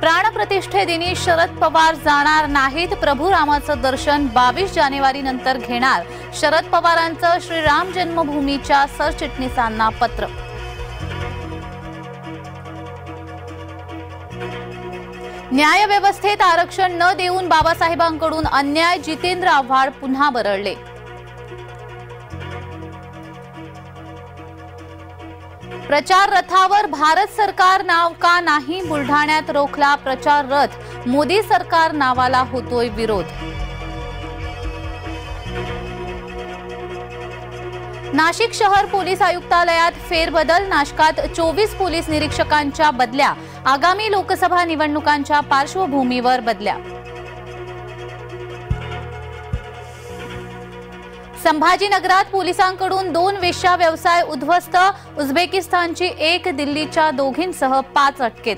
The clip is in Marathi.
प्राणप्रतिष्ठेदिनी शरद पवार जाणार नाहीत। प्रभू रामाचं दर्शन 22 जानेवारी नंतर घेणार। शरद पवारांचं श्रीराम जन्मभूमीच्या सरचिटणीसांना पत्र। न्यायव्यवस्थेत आरक्षण न देऊन बाबासाहेबांकडून अन्याय, जितेंद्र आव्हाड पुन्हा बरळले। प्रचार रथावर भारत सरकार नाव का नाही? बुलढाण्यात रोखला प्रचार रथ, मोदी सरकार नावाला होतोय विरोध। नाशिक शहर पोलीस आयुक्तालयात फेरबदल, नाशकात 24 पोलीस निरीक्षकांच्या बदल्या, आगामी लोकसभा निवडणुकांच्या पार्श्वभूमीवर बदल्या। संभाजीनगरात पोलिसांकडून 2 वेश्या व्यवसाय उद्ध्वस्त, उझबेकिस्तानची 1, दिल्लीच्या दोघींसह 5 अटकेत।